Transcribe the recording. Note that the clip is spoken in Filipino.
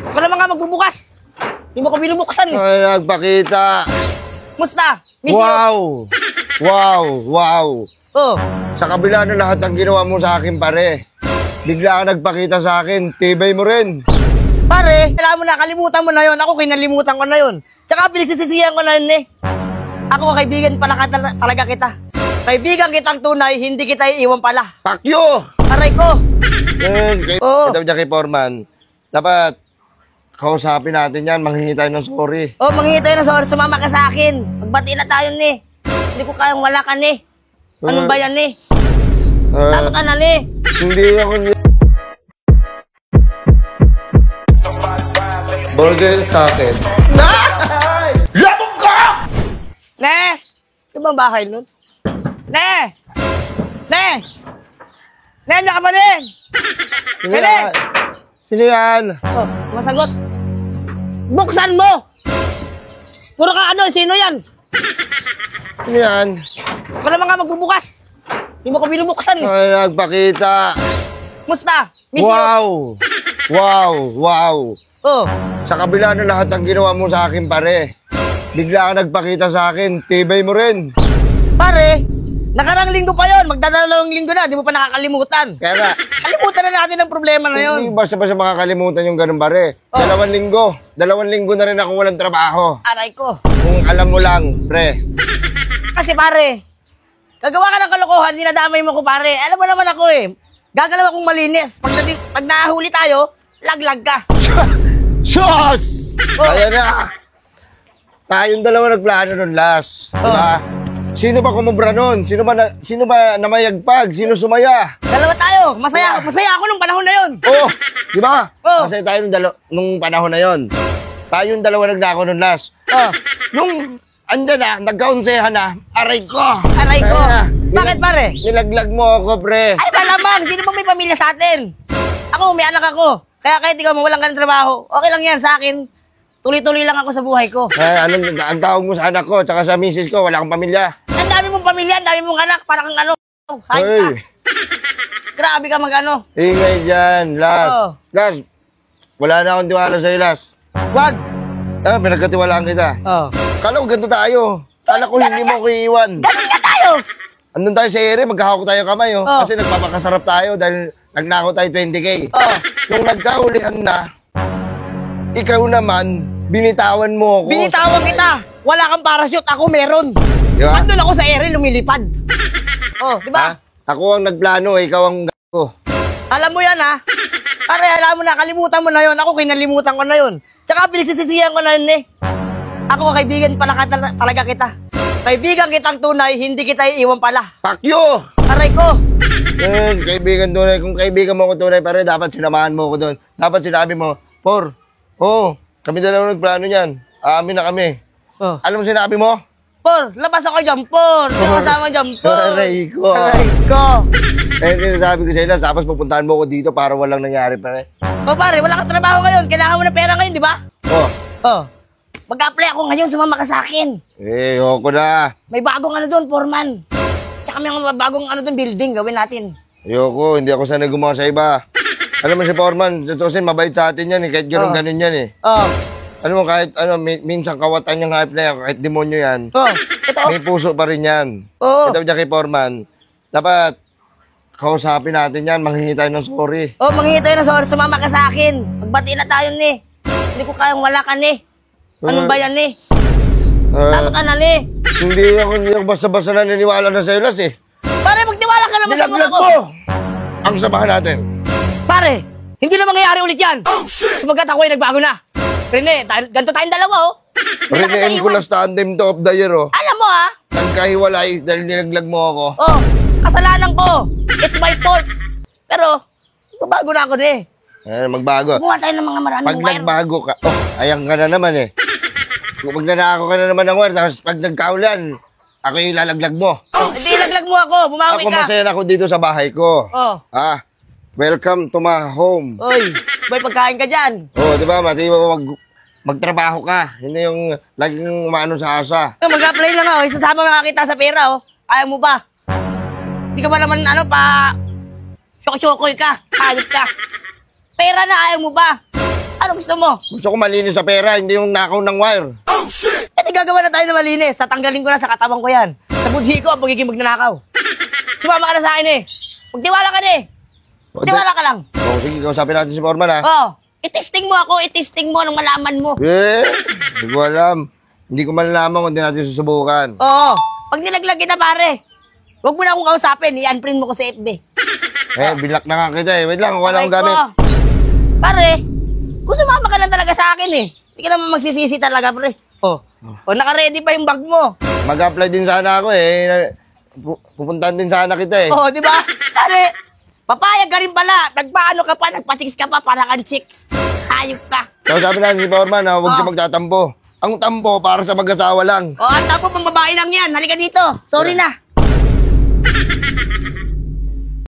Huwag ka naman nga magbubukas. Hindi mo ko binubuksan eh. Ay, nagpakita. Musta? Miss Wow! Wow! Wow! Oh. Sa kabila ng lahat ng ginawa mo sa akin, pare, bigla ka nagpakita sa akin, tibay mo rin. Pare, alam mo na, kalimutan mo na yon. Ako kinalimutan ko na yon. Tsaka pinagsisisihan ko na yun eh. Ako, kaibigan pala talaga kita. Kaibigan kitang tunay, hindi kita iiwan pala. Pakyo! Aray ko! Ito dyan kay Foreman, dapat kausapin natin yan, manghingi tayo ng sorry. Oh, manghingi tayo ng sorry, sumama ka sa akin. Magbati na tayo ni. Hindi ko kayang wala ka ni. Ano ba yan ni? Tama ka na ni. Hindi ako ni... Burger sa akin. Labog ka! Ne! Ito ba ang bahay nun? Ne! Ne! Ne, nandiyan ka ba ne? Sino yan? Sino yan? Oh, masagot. Buksan mo! Puro ka ano, sino yan? Sino yan? Huwag ka naman nga magbubukas. Hindi mo ko binubuksan eh. Ay, nagpakita. Musta? Miss Wow! Wow! Wow! Oh. Sa kabila ng lahat ng ginawa mo sa akin, pare, bigla ka nagpakita sa akin, tibay mo rin. Pare, nakarang linggo pa yon, magdadalawang linggo na, di mo pa nakakalimutan. Kaya nga, Kalimutan na natin ang problema na yon. hindi basta-basta makakalimutan yung ganun, pare. Oh. 2 linggo. 2 linggo na rin ako walang trabaho. Aray ko. Kung alam mo lang, pre. Kasi pare, gagawa ka ng kalokohan, dinadamay mo ko pare. Alam mo naman ako eh, gagalaw akong malinis. Pag nahuli tayo, laglag ka. Sos! Kaya na. Tayong dalawa nagplano nun last. Diba? Sino ba kumubra nun? Sino ba namayagpag? Sino sumaya? Dalawa tayo. Masaya ako nung panahon na yon. Oh, di ba? Oh. Masaya tayo nung panahon na yon. Tayong dalawa nagnako nun last. Oh. Nung andyan na, nagkaunsehan na, aray ko. Aray ko. Na, Bakit pare? Nilaglag mo ako, pre. Ay malamang, sino ba may pamilya sa atin? Ako, may anak ako. Kaya kahit ikaw mawalan ka ng trabaho, okay lang yan sa akin. Tuloy-tuloy lang ako sa buhay ko. Ang tawag mo sa anak ko, tsaka sa misis ko, wala kang pamilya. Ang dami mong pamilya, ang dami mong anak, parang kang ano. Hayop ka. Grabe ka mag-ano. Ingay dyan, Las. Oh. Las, wala na akong tiwala sa'yo, Las. Wag. Pinagkatiwalaan kita. Oh. Kala ko ganito tayo. Kala ko hindi mo ko iiwan. Ganun nga tayo. Andun tayo sa ere, maghahawak tayo kamay, oh. Oh. Kasi nagpapakasarap tayo dahil nagnakaw tayo 20K. Oh. Nung nagkahulihan na, ikaw naman, binitawan mo ako. Binitawan kita. Wala kang parachute, ako meron. Diba? Andun ako sa ere, lumilipad. Oh, di ba? Ako ang nagplano, ikaw ang ko. Alam mo yan, ha? Pare, alam mo na, kalimutan mo na yon. Ako, kinalimutan ko na yon. Tsaka pinagsisisihan ko na yun, eh. Ako, kaibigan pala talaga kita. Kaibigan kitang tunay, hindi kita iiwan pala. Pakyo! Aray ko. Kaibigan tunay. Kung kaibigan mo ko tunay, pare, dapat sinamahan mo ko doon. Dapat sinabi mo, Por, kami dalawa nagplano niyan. Aamin na kami. Oh. Alam mo sinabi mo? Por, labas ako dyan, Por. Kasama dyan, Por. Aray ko. Aray ko. Sinasabi ko sa ila, tapos pupuntahan mo ko dito para walang nangyari, pare. Oh, pare, wala kang trabaho ngayon. Kailangan mo ng pera ngayon, di ba? Oh. Mag-apply ako ngayon, sumama ka sa akin. Ayoko na. May bagong ano doon, foreman. Tsaka may bagong ano doon, building, gawin natin. Ayoko, hindi ako sanay gumawa sa iba. Alam mo si Foreman, tutusin, mabait sa atin yan eh, kahit ganun yan eh. Oh. Alam mo, kahit minsan kawatan yung hype na yan, kahit demonyo yan, may puso pa rin yan. Ito dyan kay Foreman, dapat kausapin natin yan, manghingi tayo ng sorry. Oh, manghingi tayo ng sorry, sumama ka sa akin. Magbati na tayo ni. Hindi ko kayang wala ka ni. Ano ba yan ni? Tama ka na ni. Hindi ako basta-basta naniniwala na sa'yo, Las eh. Pare, magtiwala ka naman sa mga ko. mo! Ang samahan natin. Pare, hindi na mangyayari ulit yan. Sabagat ako ay nagbago na. Rene, ganito tayong dalawa, oh. Rene ko last tandem to of the year, oh. Alam mo, ha? Nagkahiwalay dahil nilaglag mo ako. Oh, kasalanan ko. It's my fault. Pero, magbago na ako, ni. Magbago. Gumawa tayo ng mga maraming Pag nagbago ka, ayan ka na naman eh. Kung magnanako ka na naman ng wire, tapos pag nagkaulan, ako yung lalaglag mo. Hindi, laglag mo ako. Bumawi Ako ka. masaya na ako dito sa bahay ko. Oh. Welcome to my home. Oy, may pagkain ka dyan. Di ba, Mati, magtrabaho ka. Hindi yung laging umaano sa asa. Mag-apply lang ako. Isasama mga kita sa pera, oh. Ayaw mo ba? Hindi ka ba naman, syok-syokoy ka. Hayop ka. Pera na, ayaw mo ba? Ano gusto mo? Gusto ko malinis sa pera, hindi yung nakaw ng wire. Eh, di gagawa na tayo na malinis. Tatanggalin ko na sa katawan ko yan. Sa budhi ko, ang pagiging magnanakaw. Sumama ka na sa akin eh. Magtiwala ka na eh. Magtiwala ka lang. Oh, sige, kausapin natin si Foreman, ha? Oo. I-testing mo ako, i-testing mo nung malaman mo. Hindi ko alam. Hindi ko malalaman kung hindi natin susubukan. Oo. Pag nilaglag kita, pare, huwag mo na akong kausapin. I-unprint mo ko sa FB. Bilak na nga kita eh. Wait lang, wala akong gamit. Pare, kung sumama ka lang talaga sa akin eh. Hindi ka naman magsisisi talaga, pre. Naka-ready pa yung bag mo. Mag-apply din sana ako eh. Pupuntahan din sana kita eh. Di ba? Pare, papayag ka rin pala. Nagpaano ka pa, nagpa-chicks ka pa, para kang chicks. Hayop ka. Kausapin natin si Foreman, ha? Huwag siya magtatampo. Ang tampo para sa mag-asawa lang. Ang tapo pang babae lang yan. Halika dito. Sorry na.